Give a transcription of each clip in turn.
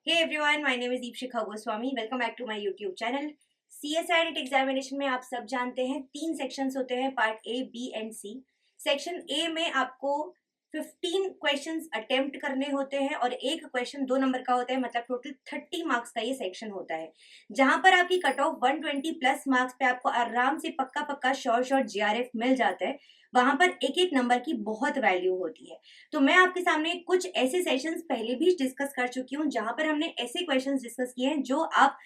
Hey everyone, my name is Deepshikha Goswami. Welcome back to my YouTube channel. CSI NET examination में आप सब जानते हैं 3 sections होते हैं, part A, B and C. Section A में आपको 15 क्वेश्चंस अटेम्प्ट करने होते हैं और एक क्वेश्चन 2 नंबर का होता है, मतलब टोटल 30 मार्क्स का ये सेक्शन होता है, जहां पर आपकी कट ऑफ 120 प्लस मार्क्स पे आपको आराम से पक्का श्योर जीआरएफ मिल जाता है। वहां पर एक एक नंबर की बहुत वैल्यू होती है। तो मैं आपके सामने कुछ ऐसे सेशंस पहले भी डिस्कस कर चुकी हूँ जहां पर हमने ऐसे क्वेश्चंस डिस्कस किए हैं जो आप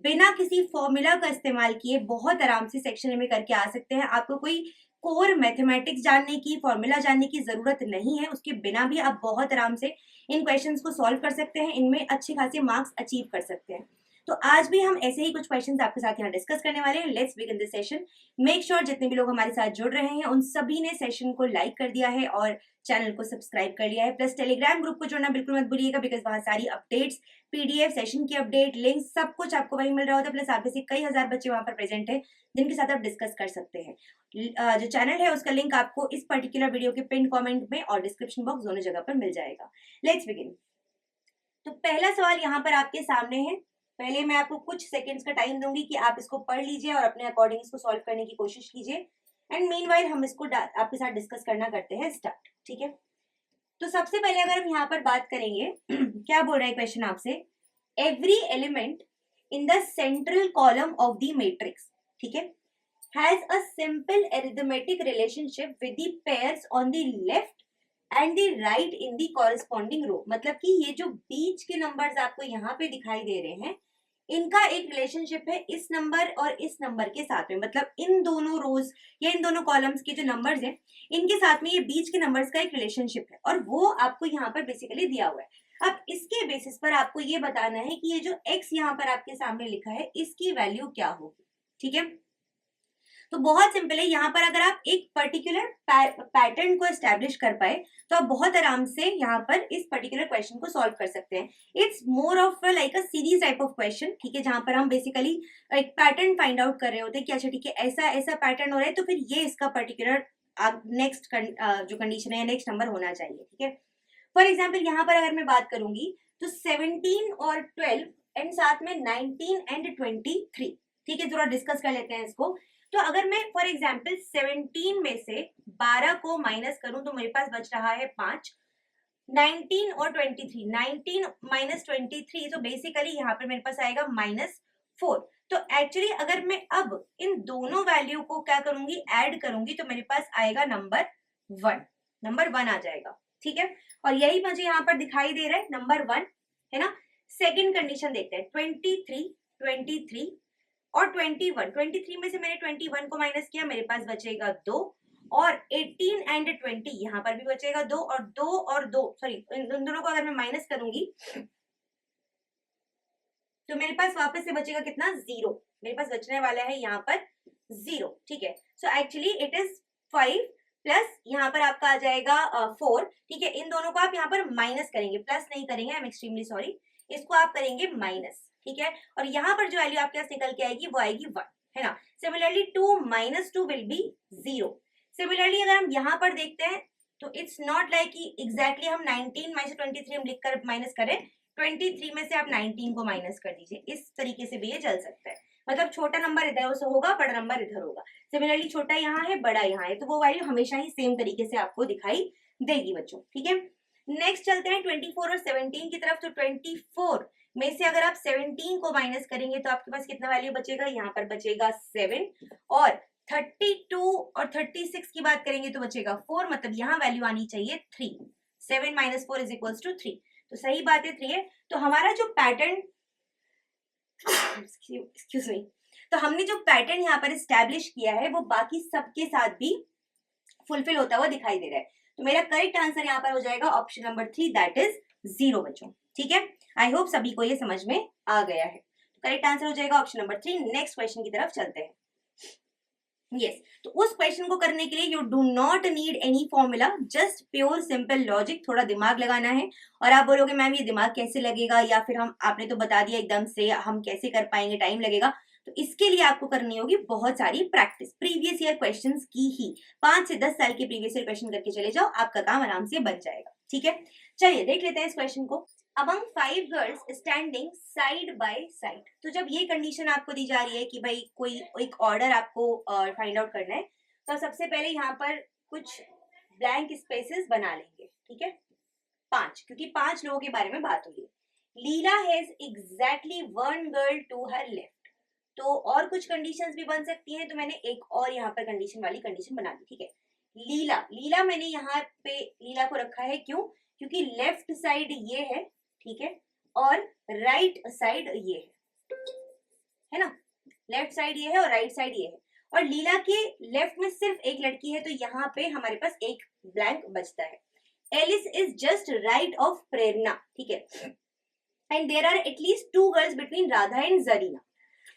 बिना किसी फॉर्मूला का इस्तेमाल किए बहुत आराम से सेक्शन में करके आ सकते हैं। आपको कोई कोर मैथमेटिक्स जानने की, फॉर्मूला जानने की जरूरत नहीं है, उसके बिना भी आप बहुत आराम से इन क्वेश्चंस को सॉल्व कर सकते हैं, इनमें अच्छे खासे मार्क्स अचीव कर सकते हैं। तो आज भी हम ऐसे ही कुछ क्वेश्चंस आपके साथ यहाँ डिस्कस करने वाले हैं। Let's begin this session. Make sure जितने भी लोग हमारे साथ जुड़ रहे हैं उन सभी ने सेशन को लाइक कर दिया है और चैनल को सब्सक्राइब कर लिया है। प्लस टेलीग्राम ग्रुप को जोड़ना बिल्कुल मत भूलिएगा, बिकॉज वहां सारी अपडेट्स, पीडीएफ, सेशन की अपडेट, लिंक, सब कुछ आपको वहीं मिल रहा होता है। प्लस आप जैसे कई हजार बच्चे वहां पर प्रेजेंट हैं जिनके साथ आप डिस्कस कर सकते हैं। जो चैनल है उसका लिंक आपको इस पर्टिकुलर वीडियो के पिन कमेंट में और डिस्क्रिप्शन बॉक्स दोनों जगह पर मिल जाएगा। Let's begin. तो पहला सवाल यहाँ पर आपके सामने है। पहले मैं आपको कुछ सेकंड्स का टाइम दूंगी कि आप इसको पढ़ लीजिए और अपने अकॉर्डिंग इसको सॉल्व करने की कोशिश कीजिए। एंड मीनवाइल हम इसको आपके साथ डिस्कस करना करते हैं स्टार्ट। ठीक है, तो सबसे पहले अगर हम यहाँ पर बात करेंगे क्या बोल रहा है क्वेश्चन आपसे, every element in the central column of the matrix, ठीक है, has a simple arithmetic relationship with the pairs on the left and the right in the corresponding row. मतलब कि ये जो बीच के नंबर्स आपको यहाँ पे दिखाई दे रहे हैं, इनका एक रिलेशनशिप है इस नंबर और इस नंबर के साथ में। मतलब इन दोनों रोज या इन दोनों कॉलम्स के जो नंबर्स हैं, इनके साथ में ये बीच के नंबर्स का एक रिलेशनशिप है और वो आपको यहाँ पर बेसिकली दिया हुआ है। अब इसके बेसिस पर आपको ये बताना है कि ये जो x यहाँ पर आपके सामने लिखा है इसकी वैल्यू क्या होगी। ठीक है, तो बहुत सिंपल है। यहाँ पर अगर आप एक पर्टिकुलर पैटर्न को एस्टेब्लिश कर पाए तो आप बहुत आराम से यहाँ पर इस पर्टिकुलर क्वेश्चन को सॉल्व कर सकते हैं। It's more of like a series type of question, ठीक है, जहां पर हम बेसिकली एक पैटर्न फाइंड आउट कर रहे होते हैं कि अच्छा ठीक है ऐसा ऐसा पैटर्न हो रहा है तो फिर ये इसका पर्टिकुलर नेक्स्ट जो कंडीशन है, नेक्स्ट नंबर होना चाहिए। ठीक है, फॉर एग्जाम्पल यहाँ पर अगर मैं बात करूंगी तो 17 और 12 एंड साथ में 19 एंड 23, ठीक है, जरा डिस्कस कर लेते हैं इसको। तो अगर मैं फॉर एग्जाम्पल 17 में से 12 को माइनस करूं तो मेरे पास बच रहा है 5। 19 और 23, 19 माइनस 23, तो बेसिकली यहाँ पर मेरे पास आएगा -4। तो एक्चुअली अगर मैं अब इन दोनों वैल्यू को क्या करूंगी, ऐड करूंगी, तो मेरे पास आएगा नंबर 1 आ जाएगा। ठीक है, और यही मुझे यहाँ पर दिखाई दे रहा है नंबर 1 है ना। सेकेंड कंडीशन देखते हैं, 23 और 21 में से मैंने 21 को माइनस किया, मेरे पास बचेगा 2, और 18 एंड 20 यहाँ पर भी बचेगा 2, और 2 सॉरी इन दोनों को अगर मैं माइनस करूंगी तो मेरे पास वापस से बचेगा कितना, 0। मेरे पास बचने वाला है यहाँ पर 0। ठीक है, so actually it is 5 plus यहाँ पर आपका आ जाएगा 4। ठीक है, इन दोनों को आप यहाँ पर माइनस करेंगे, प्लस नहीं करेंगे, आई एम एक्सट्रीमली सॉरी, इसको आप करेंगे माइनस। ठीक है, और यहाँ पर जो वैल्यू आपके पास निकल के आएगी वो आएगी 1, है ना। Similarly 2 minus 2 will be 0। Similarly अगर हम यहाँ पर देखते हैं तो इट्स नॉट लाइक कि एग्जैक्टली हम 19 में से 23 हम लिखकर माइनस करें, 23 में से आप 19 को माइनस कर दीजिए। इस तरीके से भी ये चल सकता है, मतलब छोटा नंबर इधर से होगा, बड़ा नंबर इधर होगा। सिमिलरली छोटा यहाँ है, बड़ा यहाँ है, तो वो वैल्यू हमेशा ही सेम तरीके से आपको दिखाई देगी बच्चों। ठीक है, नेक्स्ट चलते हैं 24 और 17 की तरफ। तो 24 में से अगर आप 17 को माइनस करेंगे तो आपके पास कितना वैल्यू बचेगा, यहाँ पर बचेगा 7, और 32 और 36 की बात करेंगे तो बचेगा 4, मतलब यहाँ वैल्यू आनी चाहिए 3। 7 माइनस 4 इज इक्वल्स टू 3, तो सही बात है 3 है। तो हमारा जो पैटर्न एक्सक्यूज मी, तो हमने जो पैटर्न यहाँ पर एस्टैब्लिश किया है वो बाकी सबके साथ भी फुलफिल होता हुआ दिखाई दे रहा है। तो मेरा करेक्ट आंसर यहाँ पर हो जाएगा ऑप्शन नंबर 3, दैट इज 0 बच्चों। ठीक है, आई होप सभी को ये समझ में आ गया है। तो करेक्ट आंसर हो जाएगा ऑप्शन नंबर 3। नेक्स्ट क्वेश्चन की तरफ चलते हैं। यस, तो उस क्वेश्चन को करने के लिए you do not need any formula, just pure simple logic, थोड़ा दिमाग लगाना है। और आप बोलोगे मैम ये दिमाग कैसे लगेगा, या फिर हम आपने तो बता दिया एकदम से, हम कैसे कर पाएंगे, टाइम लगेगा। तो इसके लिए आपको करनी होगी बहुत सारी प्रैक्टिस, प्रीवियस ईयर क्वेश्चंस की ही। 5 से 10 साल के प्रीवियस ईयर क्वेश्चन करके चले जाओ, आपका काम आराम से बन जाएगा। ठीक है, चलिए देख लेते हैं इस क्वेश्चन को। Among 5 girls standing side by side. तो जब ये कंडीशन आपको दी जा रही है कि भाई कोई एक ऑर्डर आपको फाइंड आउट करना है, तो सबसे पहले यहाँ पर कुछ ब्लैंक स्पेसेस बना लेंगे, ठीक है। 5, क्योंकि 5 लोगों के बारे में बात हो रही है। Leela has exactly 1 girl to her left. तो और कुछ कंडीशंस भी बन सकती हैं, तो मैंने एक और यहाँ पर कंडीशन वाली कंडीशन बना दी, ठीक है। लीला मैंने यहाँ पे लीला को रखा है, क्यों? क्योंकि लेफ्ट साइड ये है, ठीक है, और राइट साइड ये है ना। लेफ्ट साइड ये है और राइट साइड ये है, और लीला के लेफ्ट में सिर्फ एक लड़की है, तो यहाँ पे हमारे पास एक ब्लैंक बचता है। Alice is just right of Prerna, ठीक है, and there are at least 2 girls between Radha and Zarina.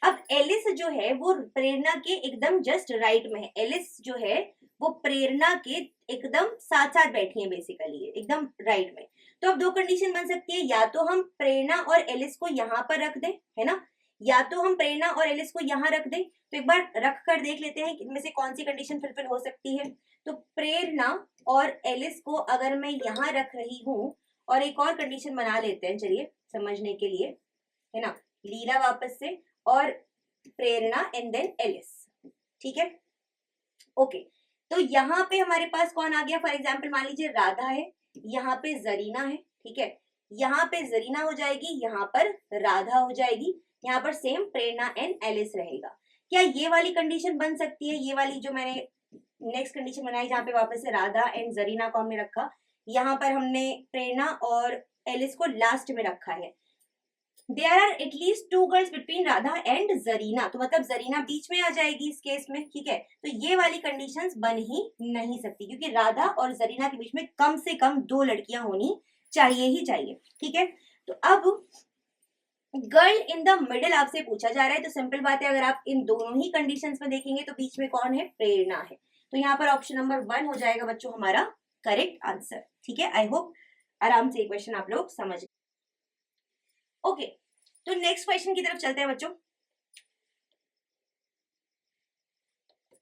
अब एलिस जो है वो प्रेरणा के एकदम जस्ट राइट में है। एलिस जो है वो प्रेरणा के एकदम साथ साथ बैठी है, बेसिकली एकदम राइट में। तो अब 2 कंडीशन बन सकती है, या तो हम प्रेरणा और एलिस को यहाँ पर रख दें, है ना, या तो हम प्रेरणा और एलिस को यहाँ रख दें। तो एक बार रख कर देख लेते हैं इनमें से कौन सी कंडीशन फुलफिल हो सकती है। तो प्रेरणा और एलिस को अगर मैं यहाँ रख रही हूँ, और एक और कंडीशन बना लेते हैं, चलिए समझने के लिए, है ना, लीला वापस से और प्रेरणा एंड देन एलिस, ठीक है, ओके। तो यहाँ पे हमारे पास कौन आ गया? फॉर एग्जाम्पल मान लीजिए राधा है, यहाँ पे जरीना है, ठीक है, यहाँ पे जरीना हो जाएगी, यहाँ पर राधा हो जाएगी, यहाँ पर सेम प्रेरणा एंड एलिस रहेगा। क्या ये वाली कंडीशन बन सकती है? ये वाली जो मैंने नेक्स्ट कंडीशन बनाई, जहाँ पे वापस से राधा एंड जरीना को हमने रखा, यहाँ पर हमने प्रेरणा और एलिस को लास्ट में रखा है। There are at least 2 girls between Radha and Zarina, तो मतलब जरीना बीच में आ जाएगी इस केस में, ठीक है। तो ये वाली कंडीशंस बन ही नहीं सकती, क्योंकि राधा और जरीना के बीच में कम से कम 2 लड़कियां होनी चाहिए ही चाहिए, ठीक है। तो अब गर्ल इन द मिडिल आपसे पूछा जा रहा है, तो सिंपल बात है, अगर आप इन दोनों ही कंडीशंस में देखेंगे तो बीच में कौन है? प्रेरणा है। तो यहाँ पर ऑप्शन नंबर 1 हो जाएगा बच्चों हमारा करेक्ट आंसर, ठीक है। आई होप आराम से ये क्वेश्चन आप लोग समझ। ओके, तो नेक्स्ट क्वेश्चन की तरफ चलते हैं बच्चों।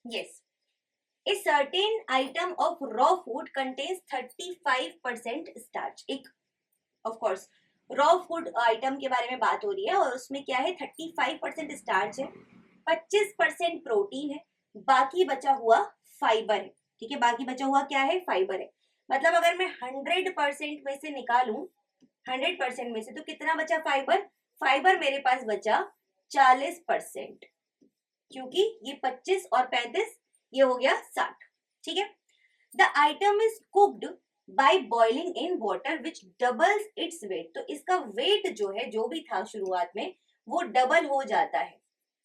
Yes, a certain item of raw food contains 35% starch. एक of course raw food item के बारे में बात हो रही है, और उसमें क्या है? 35% स्टार्च है, 25% प्रोटीन है, बाकी बचा हुआ फाइबर है, ठीक है। बाकी बचा हुआ क्या है? फाइबर है। मतलब अगर मैं 100% में से निकालूं, 100% में से, तो कितना बचा फाइबर? फाइबर मेरे पास बचा 40%, क्योंकि ये 25 और 35 ये हो गया 60, ठीक है। The item is cooked by boiling in water which doubles its weight. तो इसका वेट जो है, जो भी था शुरुआत में, वो डबल हो जाता है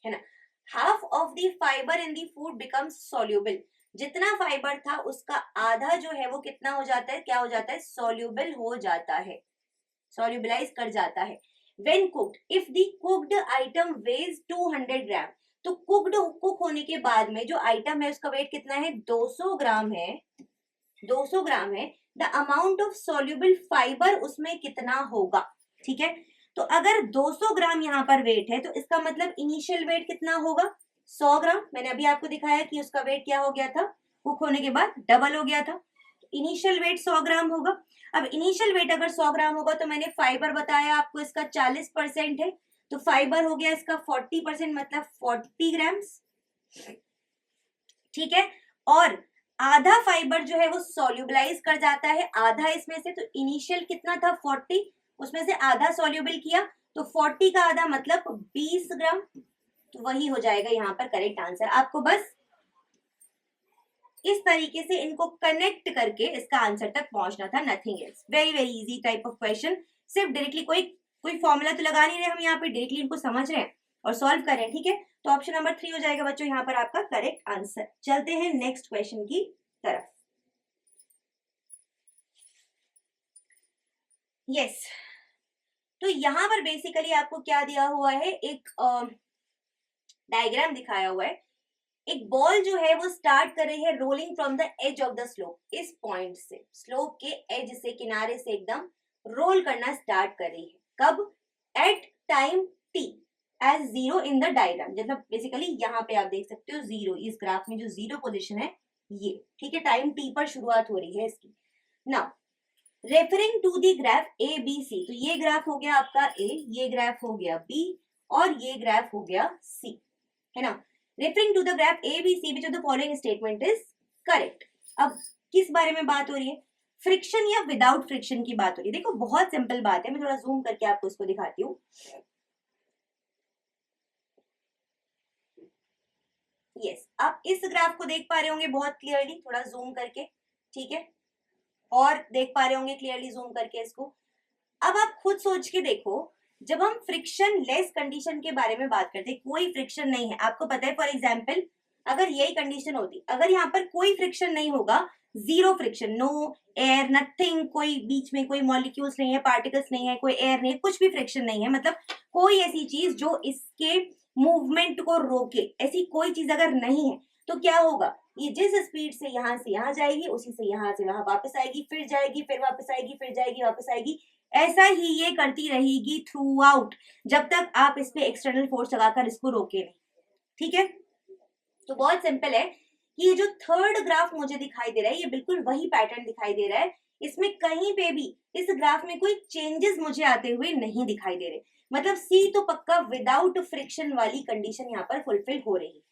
ना। Half of the fibre in the food becomes soluble. जितना फाइबर था उसका आधा जो है वो कितना हो जाता है? क्या हो जाता है? सॉल्युबल हो जाता है, सॉल्युबलाइज कर जाता है। When cooked, if the cooked item weighs 200 ग्राम, तो कुक होने के बाद में जो आइटम है उसका वेट कितना है? 200 ग्राम है, 200 ग्राम है। The amount of soluble fibre उसमें कितना होगा, ठीक है। तो अगर 200 ग्राम यहाँ पर वेट है, तो इसका मतलब इनिशियल वेट कितना होगा? 100 ग्राम। मैंने अभी आपको दिखाया कि उसका वेट क्या हो गया था? कुक होने के बाद डबल हो गया था। इनिशियल वेट 100 ग्राम होगा। अब इनिशियल वेट अगर 100 ग्राम होगा, तो मैंने फाइबर बताया आपको इसका 40% है, तो फाइबर हो गया इसका 40%, मतलब 40 ग्राम्स, ठीक है। और आधा फाइबर जो है वो सॉल्युबलाइज कर जाता है, आधा इसमें से। तो इनिशियल कितना था? 40, उसमें से आधा सॉल्युबल किया, तो 40 का आधा मतलब 20 ग्राम। तो वही हो जाएगा यहाँ पर करेक्ट आंसर। आपको बस इस तरीके से इनको कनेक्ट करके इसका आंसर तक पहुंचना था, nothing else. Very very easy type of question. सिर्फ डायरेक्टली कोई फॉर्मूला तो लगा नहीं रहे हम यहाँ पे, डायरेक्टली इनको समझ रहे हैं और सॉल्व कर रहे हैं, ठीक है। तो ऑप्शन नंबर 3 हो जाएगा बच्चों यहाँ पर आपका करेक्ट आंसर। चलते हैं नेक्स्ट क्वेश्चन की तरफ। यस, तो यहाँ पर बेसिकली आपको क्या दिया हुआ है? एक डायग्राम दिखाया हुआ है। एक बॉल जो है वो स्टार्ट कर रही है rolling from the edge of the slope. इस पॉइंट से, स्लोप के एज से, किनारे से एकदम रोल करना स्टार्ट कर रही है। कब? At time T as 0 in the diagram. मतलब बेसिकली यहाँ पे आप देख सकते हो 0, इस ग्राफ में जो 0 पोजिशन है ये, ठीक है। टाइम टी पर शुरुआत हो रही है इसकी। Now referring to the graph A B C, तो ये ग्राफ हो गया आपका ए, ये ग्राफ हो गया बी और ये ग्राफ हो गया सी, है ना। Referring to the graph A B C which of the following statement is correct. अब किस बारे में बात हो रही है, फ्रिक्शन या विदाउट फ्रिक्शन की बात हो रही है। देखो बहुत सिंपल बात है, मैं थोड़ा जूम करके आपको इसको दिखाती हूँ। यस, आप इस ग्राफ को देख पा रहे होंगे बहुत क्लियरली, थोड़ा जूम करके, ठीक है, और देख पा रहे होंगे क्लियरली जूम करके इसको। अब आप खुद सोच के देखो, जब हम फ्रिक्शन लेस कंडीशन के बारे में बात करते हैं, कोई फ्रिक्शन नहीं है, आपको पता है फॉर एग्जांपल अगर यही कंडीशन होती, अगर यहाँ पर कोई फ्रिक्शन नहीं होगा, zero friction, no air nothing, कोई बीच में कोई मॉलिक्यूल्स नहीं है, पार्टिकल्स नहीं है, कोई एयर नहीं है, कुछ भी फ्रिक्शन नहीं है, मतलब कोई ऐसी चीज जो इसके मूवमेंट को रोके, ऐसी कोई चीज अगर नहीं है, तो क्या होगा, ये जिस स्पीड से यहाँ जाएगी उसी से यहाँ से वहां वापस आएगी, फिर जाएगी, फिर वापस आएगी, फिर जाएगी, वापस आएगी, ऐसा ही ये करती रहेगी थ्रू आउट, जब तक आप इस पे एक्सटर्नल फोर्स लगाकर इसको रोके नहीं। ठीक है, तो बहुत सिंपल है कि ये जो थर्ड ग्राफ मुझे दिखाई दे रहा है, ये बिल्कुल वही पैटर्न दिखाई दे रहा है, इसमें कहीं पे भी इस ग्राफ में कोई चेंजेस मुझे आते हुए नहीं दिखाई दे रहे, मतलब सी तो पक्का विदाउट फ्रिक्शन वाली कंडीशन यहाँ पर फुलफिल हो रही है।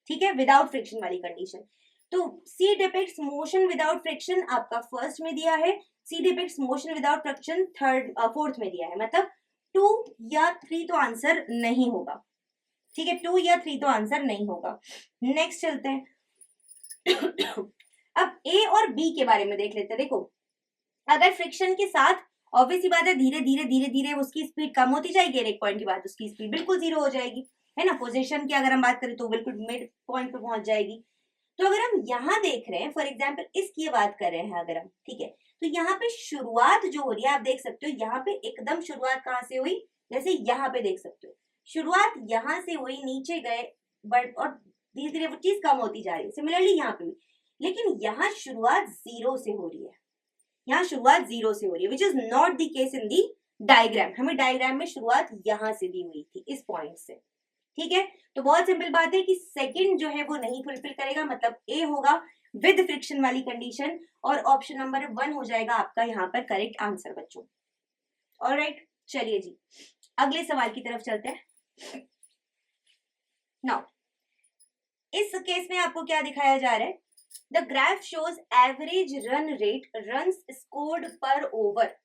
ठीक है, विदाउट फ्रिक्शन वाली कंडीशन। तो C depicts motion without friction आपका फर्स्ट में दिया है, C depicts motion without friction third fourth में दिया है, मतलब 2 या 3 तो आंसर नहीं होगा। ठीक है, 2 या 3 तो आंसर नहीं होगा। नेक्स्ट चलते हैं। अब ए और बी के बारे में देख लेते हैं। देखो अगर फ्रिक्शन के साथ ऑब्वियसली बात है, धीरे धीरे धीरे धीरे उसकी स्पीड कम होती जाएगी, एक पॉइंट के बाद उसकी स्पीड बिल्कुल जीरो हो जाएगी, है ना। पोजीशन की अगर हम बात करें तो बिल्कुल मिड पॉइंट पे पहुंच जाएगी। तो अगर हम यहाँ देख रहे हैं, फॉर एग्जाम्पल इसकी बात कर रहे हैं अगर हम, ठीक है, तो यहाँ पे शुरुआत जो हो रही है आप देख सकते हो, यहाँ पे एकदम शुरुआत कहाँ से हुई, जैसे यहाँ पे देख सकते हो शुरुआत यहाँ से हुई, नीचे गए, बट और धीरे धीरे वो चीज कम होती जा रही है। सिमिलरली यहाँ पे भी, लेकिन यहाँ शुरुआत जीरो से हो रही है, यहाँ शुरुआत जीरो से हो रही है, which is not the case in the diagram. हमें डायग्राम में शुरुआत यहाँ से दी हुई थी, इस पॉइंट से। ठीक है, तो बहुत सिंपल बात है कि सेकंड जो है वो नहीं फुलफिल करेगा, मतलब ए होगा विद फ्रिक्शन वाली कंडीशन, और ऑप्शन नंबर 1 हो जाएगा आपका यहाँ पर करेक्ट आंसर बच्चों। ऑलराइट, चलिए जी अगले सवाल की तरफ चलते हैं। नाउ इस केस में आपको क्या दिखाया जा रहा है, the graph shows average run rate runs scored per over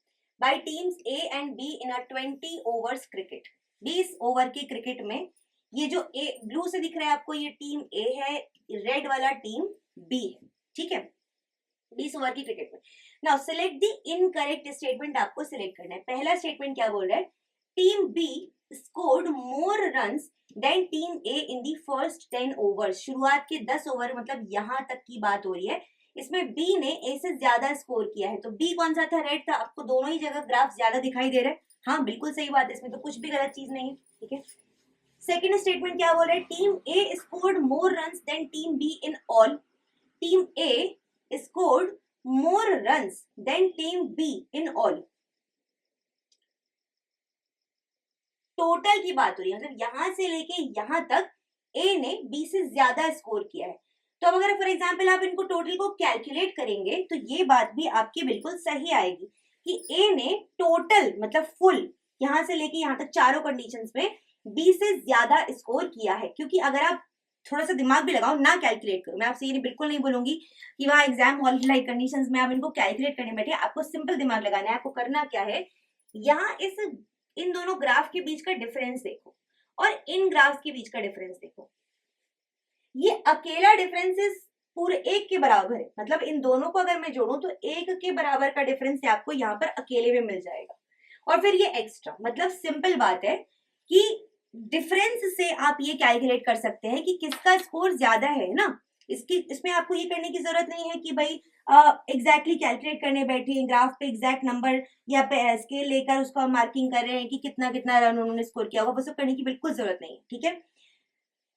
by teams A and B in a 20 overs cricket. 20 over के क्रिकेट में ये जो ए ब्लू से दिख रहा है आपको, ये टीम ए है, रेड वाला टीम बी है। ठीक है, 20 ओवर की क्रिकेट में। Now select the incorrect statement, आपको सिलेक्ट करना है। पहला स्टेटमेंट क्या बोल रहा है, team B scored more runs than team A in the first 10 overs. शुरुआत के 10 ओवर, मतलब यहां तक की बात हो रही है, इसमें बी ने ए से ज्यादा स्कोर किया है। तो बी कौन सा था, रेड था। आपको दोनों ही जगह ग्राफ ज्यादा दिखाई दे रहा है, हाँ बिल्कुल सही बात है, इसमें तो कुछ भी गलत चीज नहीं है। ठीक है, सेकेंड स्टेटमेंट क्या बोल रहा है, team A scored more runs than team B in all. Team A scored more runs than team B in all. Total की बात हो रही है, मतलब यहां से लेके यहां तक ए ने बी से ज्यादा स्कोर किया है। तो अब अगर फॉर एग्जांपल आप इनको टोटल को कैलकुलेट करेंगे तो ये बात भी आपकी बिल्कुल सही आएगी कि ए ने टोटल मतलब फुल यहां से लेके यहां तक चारों कंडीशंस में बी से ज्यादा स्कोर किया है। क्योंकि अगर आप थोड़ा सा दिमाग भी लगाओ, ना कैलकुलेट करो, मैं आपसे ये बिल्कुल नहीं बोलूंगी कि वहां एग्जाम हॉल लाइक कंडीशंस में आप इनको कैलकुलेट करने बैठे, आपको सिंपल दिमाग लगाना है। आपको करना क्या है, यहाँ इन दोनों ग्राफ के बीच का डिफरेंस देखो और इन ग्राफ के बीच का डिफरेंस देखो, ये अकेला डिफरेंस इस पूरे 1 के बराबर है। मतलब इन दोनों को अगर मैं जोड़ूं तो 1 के बराबर का डिफरेंस आपको यहाँ पर अकेले में मिल जाएगा, और फिर ये एक्स्ट्रा। मतलब सिंपल बात है कि डिफरेंस से आप ये कैलकुलेट कर सकते हैं कि किसका स्कोर ज्यादा है ना। इसमें आपको ये करने की जरूरत नहीं है कि भाई एग्जैक्टली कैलकुलेट करने बैठे ग्राफ पे एग्जैक्ट नंबर या पे स्केल लेकर उसका मार्किंग कर रहे हैं कि कितना कितना रन उन्होंने स्कोर किया, वो सब करने की बिल्कुल जरूरत नहीं है। ठीक है,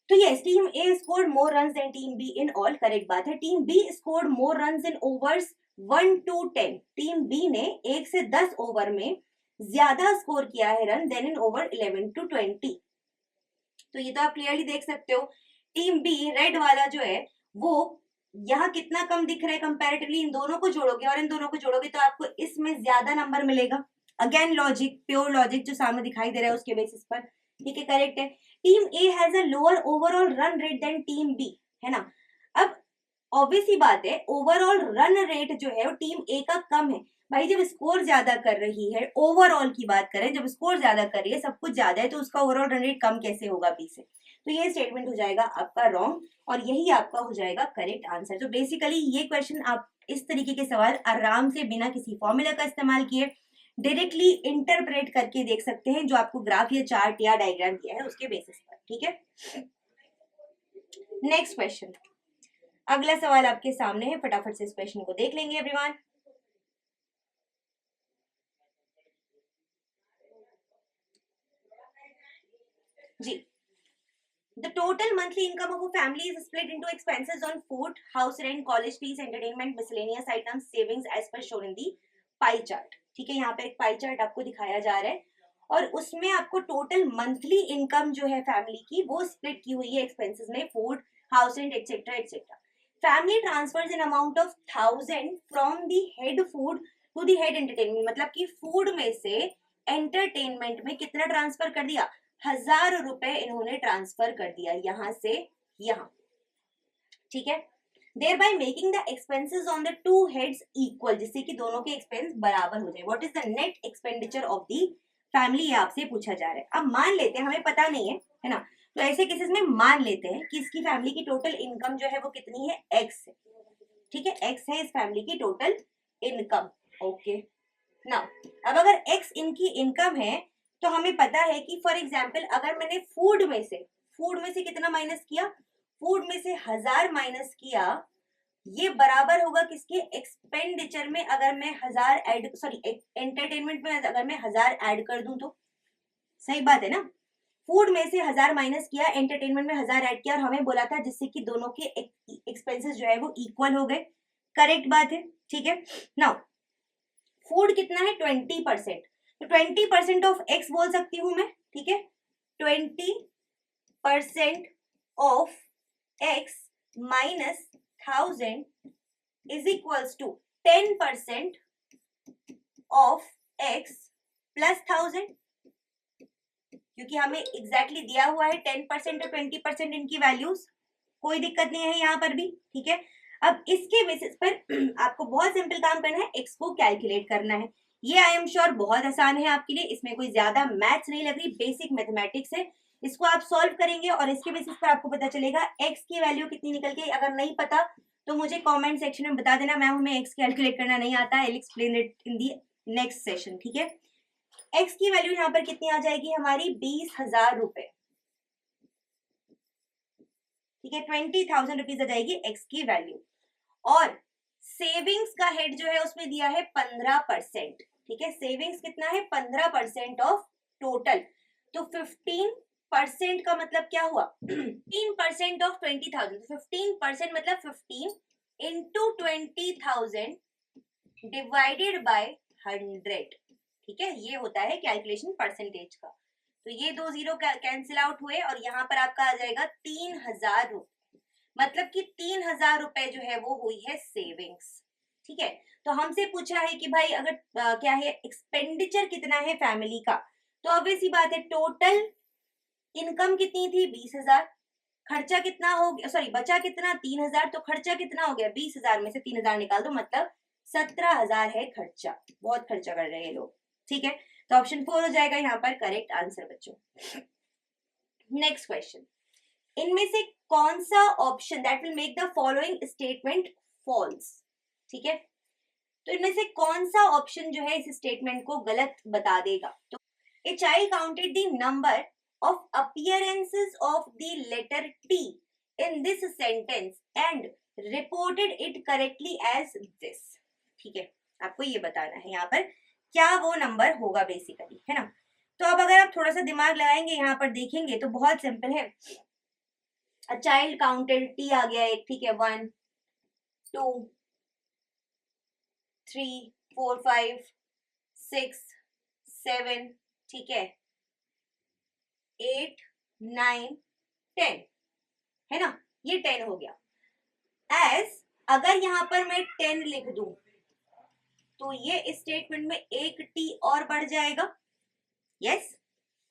तो yes, team A scored more runs than team B in all, correct बात है। Team B scored more runs in overs 1 to 10। टीम बी ने 1 से 10 ओवर में ज्यादा स्कोर किया है run than in over 11 to 20। तो ये तो आप क्लियरली देख सकते हो, टीम बी रेड वाला जो है वो यहाँ कितना कम दिख रहा है कंपैरेटिवली, इन दोनों को जोड़ोगे और इन दोनों को जोड़ोगे तो आपको इसमें ज्यादा नंबर मिलेगा। अगेन लॉजिक, प्योर लॉजिक जो सामने दिखाई दे रहा है उसके बेसिस पर, ठीक है, करेक्ट है। Team A has a lower overall run rate than team B, है ना। अब ऑब्वियस ही बात है, ओवरऑल रन रेट जो है वो टीम ए का कम है। भाई जब स्कोर ज्यादा कर रही है, ओवरऑल की बात करें, जब स्कोर ज्यादा कर रही है, सब कुछ ज्यादा है, तो उसका ओवरऑल रन रेट कम कैसे होगा बी से? तो ये स्टेटमेंट हो जाएगा आपका रॉन्ग और यही आपका हो जाएगा करेक्ट आंसर। तो बेसिकली ये क्वेश्चन आप इस तरीके के सवाल आराम से बिना किसी फॉर्मूला का इस्तेमाल किए डायरेक्टली इंटरप्रेट करके देख सकते हैं, जो आपको ग्राफ या चार्ट या डायग्राम दिया है उसके बेसिस पर, ठीक है। नेक्स्ट क्वेश्चन, अगला सवाल आपके सामने है, फटाफट से इस क्वेश्चन को देख लेंगे एवरीवन। जी, the total monthly income of a family is split into expenses on food, house rent, college fees, entertainment, miscellaneous items, savings as per shown in the pie chart। ठीक है, यहाँ पे एक पाई चार्ट आपको दिखाया जा रहा है और उसमें आपको टोटल मंथली इनकम जो है फैमिली की वो स्प्लिट की हुई है एक्सपेंसेस में, food, house rent etcetera etcetera. Family transfers in amount of 1000 from the head food to the head entertainment, मतलब कि फूड में से एंटरटेनमेंट में कितना ट्रांसफर कर दिया? 1000 रुपए इन्होंने ट्रांसफर कर दिया यहां से यहां, ठीक है। Thereby making the expenses on the two heads equal, जिससे कि दोनों के एक्सपेंस बराबर हो जाए। What is the net expenditure of the family, ये आपसे पूछा जा रहा है। अब मान लेते हैं, हमें पता नहीं है ना, तो ऐसे केसेस में मान लेते हैं कि इसकी फैमिली की टोटल इनकम जो है वो कितनी है? एक्स है, ठीक है, एक्स है इस फैमिली की टोटल इनकम। ओके नाउ, अब अगर एक्स इनकी इनकम है तो हमें पता है कि फॉर एग्जाम्पल अगर मैंने फूड में से कितना माइनस किया? फूड में से 1000 माइनस किया, ये बराबर होगा किसके? एक्सपेंडिचर में अगर मैं 1000 ऐड, सॉरी एंटरटेनमेंट में अगर मैं 1000 ऐड कर दूं तो, सही बात है ना। फूड में से 1000 माइनस किया, एंटरटेनमेंट में 1000 ऐड किया और हमें बोला था जिससे कि दोनों के एक्सपेंसेस जो है वो इक्वल हो गए, करेक्ट बात है, ठीक है। नाउ फूड कितना है? 20%, तो 20% ऑफ एक्स बोल सकती हूं मैं, ठीक है। 20% of x minus 1000 is equals to 10% of x plus 1000, क्योंकि हमें एग्जैक्टली दिया हुआ है 10% और 20% इनकी वैल्यूज, कोई दिक्कत नहीं है यहाँ पर भी, ठीक है। अब इसके बेसिस पर आपको बहुत सिंपल काम करना है, एक्स को कैलकुलेट करना है। ये आई एम श्योर बहुत आसान है आपके लिए, इसमें कोई ज्यादा मैथ्स नहीं लग रही, बेसिक मैथमेटिक्स है। इसको आप सॉल्व करेंगे और इसके बेसिस पर आपको पता चलेगा एक्स की वैल्यू कितनी निकल गई। अगर नहीं पता तो मुझे कॉमेंट सेक्शन में बता देना, मैम हमें एक्स कैलकुलेट करना नहीं आता, I will explain it in the next session, ठीक है। एक्स की वैल्यू यहाँ पर कितनी आ जाएगी हमारी? 20,000 रुपए, ठीक है, 20,000 रुपीज आ जाएगी एक्स की वैल्यू। और सेविंग्स का हेड जो है उसमें दिया है 15%, ठीक है, सेविंग्स कितना है? 15% ऑफ टोटल, तो 15% का मतलब क्या हुआ? 15% ऑफ 20,000, 15% मतलब 15 इंटू 20,000 डिवाइडेड बाय 100, ठीक है, ये होता है कैलकुलेशन परसेंटेज का। तो ये 2 जीरो कैंसिल आउट हुए और यहाँ पर आपका आ जाएगा 3,000 रुपए, मतलब कि 3,000 रुपए जो है वो हुई है सेविंग्स, ठीक है। तो हमसे पूछा है कि भाई अगर क्या है एक्सपेंडिचर कितना है फैमिली का, तो ऑब्वियस ही बात है टोटल इनकम कितनी थी? 20,000, खर्चा कितना हो गया, सॉरी बचा कितना? 3,000, तो खर्चा कितना हो गया? 20,000 में से 3,000 निकाल दो, मतलब 17,000 है खर्चा। बहुत खर्चा कर रहे हैं लोग, ठीक है। तो ऑप्शन 4 हो जाएगा यहाँ पर करेक्ट आंसर बच्चों। नेक्स्ट क्वेश्चन, इनमें से कौन सा option that will make the following statement false, ठीक है, तो इनमें से कौन सा ऑप्शन जो है इस स्टेटमेंट को गलत बता देगा? तो a child counted the number of appearances of the letter T in this sentence and reported it correctly as this, ठीक है, आपको ये बताना है यहाँ पर क्या वो नंबर होगा बेसिकली, है ना। तो अब अगर आप थोड़ा सा दिमाग लगाएंगे यहाँ पर देखेंगे तो बहुत सिंपल है। चाइल्ड काउंटेड टी आ गया एक, ठीक है, 1 2 3 4 5 6 7, ठीक है, 8 9 10, है ना, ये 10 हो गया। एज अगर यहाँ पर मैं 10 लिख दूं तो ये इस स्टेटमेंट में एक टी और बढ़ जाएगा। यस,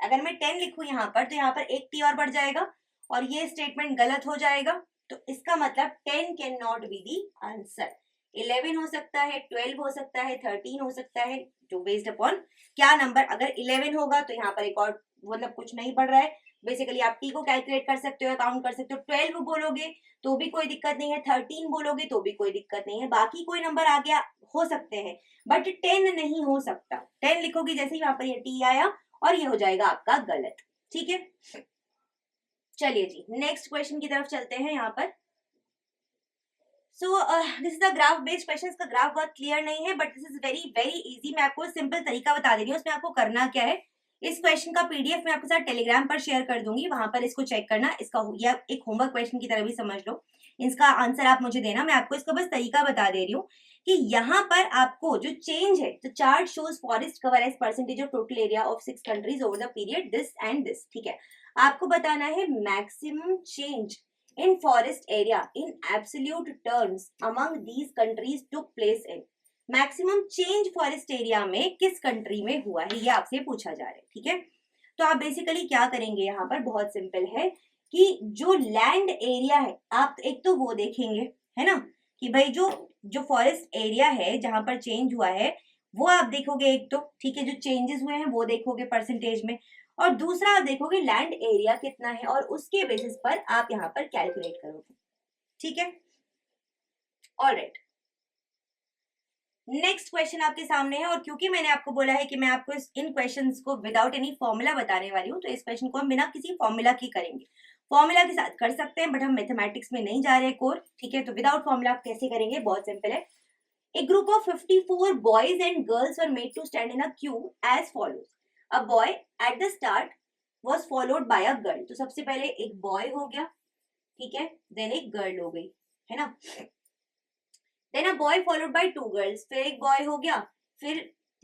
अगर मैं 10 लिखूं यहाँ पर तो यहाँ पर एक टी और बढ़ जाएगा और ये स्टेटमेंट गलत हो जाएगा। तो इसका मतलब 10 can not be the answer. 11 हो सकता है, 12 हो सकता है, 13 हो सकता है, जो बेस्ड अपॉन क्या नंबर। अगर 11 होगा तो यहाँ पर एक और मतलब कुछ नहीं पड़ रहा है, बेसिकली आप टी को कैलकुलेट कर सकते हो, काउंट कर सकते हो। 12 बोलोगे तो भी कोई दिक्कत नहीं है, 13 बोलोगे तो भी कोई दिक्कत नहीं है, बाकी कोई नंबर आ गया हो सकते हैं, बट 10 नहीं हो सकता। 10 लिखोगे जैसे ही वहां पर ये टी आया और ये हो जाएगा आपका गलत। ठीक है, चलिए जी नेक्स्ट क्वेश्चन की तरफ चलते हैं। यहाँ पर so this is the graph based question. इसका ग्राफ बहुत क्लियर नहीं है but this is very very easy. मैं आपको सिंपल तरीका बता दे रही हूँ, उसमें आपको करना क्या है। इस क्वेश्चन का पीडीएफ मैं आपके साथ टेलीग्राम पर शेयर कर दूंगी, वहां पर इसको चेक करना। इसका या एक होमवर्क क्वेश्चन की तरह भी समझ लो, इसका आंसर आप मुझे देना। मैं आपको इसका बस तरीका बता दे रही हूँ कि यहाँ पर आपको जो चेंज है, तो chart shows forest cover as percentage of total area of 6 countries over the period this and this. ठीक है, आपको बताना है maximum change in forest area in absolute terms among these countries took place in। Maximum change forest area में किस country में हुआ है, ये आपसे पूछा जा रहा है। ठीक है, तो आप बेसिकली क्या करेंगे, यहाँ पर बहुत सिंपल है कि जो लैंड एरिया है आप एक तो वो देखेंगे, है ना, कि भाई जो फॉरेस्ट एरिया है जहां पर चेंज हुआ है वो आप देखोगे एक तो। ठीक है, जो चेंजेस हुए हैं वो देखोगे परसेंटेज में, और दूसरा आप देखोगे लैंड एरिया कितना है और उसके बेसिस पर आप यहाँ पर कैलकुलेट करोगे। ठीक है, ऑलराइट, नेक्स्ट क्वेश्चन आपके सामने है। और क्योंकि मैंने आपको बोला है कि मैं आपको इन क्वेश्चंस को विदाउट एनी फॉर्मूला बताने वाली हूँ, तो इस क्वेश्चन को हम बिना किसी फॉर्मूला के करेंगे। फॉर्मूला के साथ कर सकते हैं बट हम मैथमेटिक्स में नहीं जा रहे कोर। ठीक है, तो विदाउट फॉर्मूला आप कैसे करेंगे, बहुत सिंपल है। A group of 54 boys and girls were made to stand in a queue as follows। A boy at the start was followed by a girl। तो सबसे पहले एक बॉय हो गया, ठीक है, देन एक गर्ल हो गई, है ना। Then a boy followed by 2 girls, फिर एक बॉय हो गया, फिर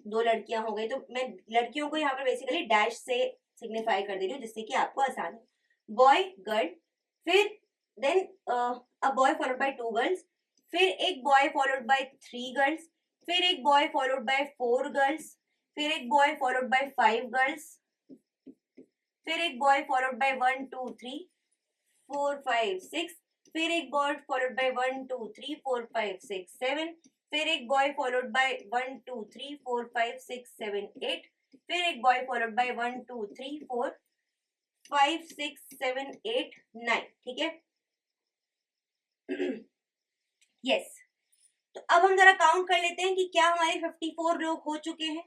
2 लड़कियां हो गई। तो मैं लड़कियों को यहाँ पर बेसिकली डैश से सिग्निफाई कर दे रही हूँ जिससे कि आपको आसान हो। बॉय गर्ल, फिर then a boy followed by 2 girls, फिर एक बॉय फॉलोड बाय 3 गर्ल्स, फिर एक बॉय फॉलोड बाय 4 गर्ल्स, फिर एक बॉय फॉलोड बाय 5 गर्ल्स, फिर एक बॉय फॉलोड बाय 1 2 3 4 5 6, फिर एक बॉय फॉलोड बाय 1 2 3 4 5 6 7, फिर एक बॉय फॉलोड बाय 1 2 3 4 5 6 7 8, फिर एक बॉय फॉलोड बाय 1 2 3 4 5 6 7 8 9। ठीक है, यस तो अब हम जरा काउंट कर लेते हैं कि क्या हमारे 54 लोग हो चुके हैं।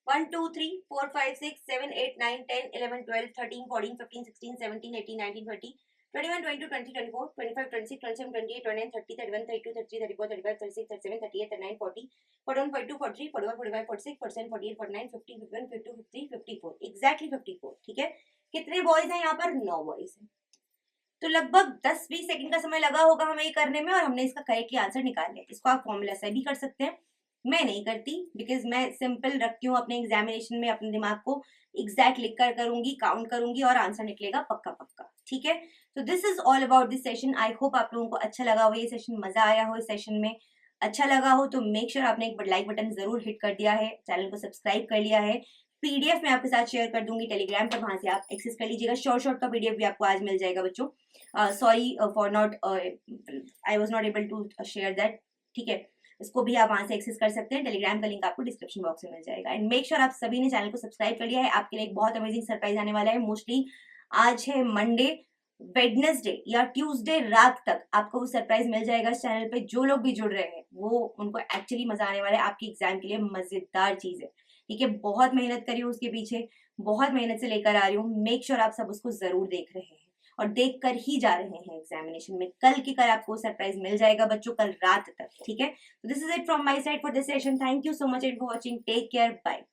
1 2 3 4 5 6 7 8 9 10 11 12 13 14 15 16 17 18 19 20 21 22 23 24 25 26 27 28 29 30 31 32 33 34 35 36 37 38 39 40 41 42 43 41 45 46 47 48 49 50 51 52 53 54, एग्जैक्टली 54। ठीक है, कितने बॉयज हैं यहाँ पर, 9 बॉयज हैं। तो लगभग 10-20 सेकंड का समय लगा होगा हमें ये करने में और हमने इसका करेक्टली आंसर निकाल लिया। इसको आप फॉर्मूला से भी कर सकते हैं, मैं नहीं करती बिकॉज मैं सिंपल रखती हूँ अपने एग्जामिनेशन में, अपने दिमाग को एग्जैक्ट लिख कर करूंगी, काउंट करूंगी और आंसर निकलेगा पक्का पक्का। ठीक है, तो this is all about this session. I hope आप लोगों को अच्छा लगा हो ये सेशन, मजा आया हो इस सेशन में। अच्छा लगा हो तो मेक श्योर आपने एक लाइक बटन जरूर हिट कर दिया है, चैनल को सब्सक्राइब कर लिया है। पीडीएफ मैं आपके साथ शेयर कर दूंगी टेलीग्राम पर, वहां से आप एक्सेस कर लीजिएगा। शॉर्ट का पीडीएफ भी आपको आज मिल जाएगा बच्चों। Sorry for not, I was not able to share that. ठीक है, इसको भी आप वहां से एक्सेस कर सकते हैं, टेलीग्राम का लिंक आपको डिस्क्रिप्शन बॉक्स में मिल जाएगा। एंड मेक श्योर आप सभी ने चैनल को सब्सक्राइब कर लिया है, आपके लिए एक बहुत अमेजिंग सरप्राइज आने वाला है। मोस्टली आज है मंडे, वेडनेसडे या ट्यूसडे रात तक आपको वो सरप्राइज मिल जाएगा इस चैनल पे। जो लोग भी जुड़ रहे हैं वो उनको एक्चुअली मजा आने वाला है, आपकी एग्जाम के लिए मजेदार चीज है। ठीक है, बहुत मेहनत करी हूँ उसके पीछे, बहुत मेहनत से लेकर आ रही हूँ। मेक श्योर आप सब उसको जरूर देख रहे हैं और देख कर ही जा रहे हैं एग्जामिनेशन में। कल की कल आपको सरप्राइज मिल जाएगा बच्चों, कल रात तक। ठीक है, this is it from my side for this session. Thank you so much for watching, take care, bye.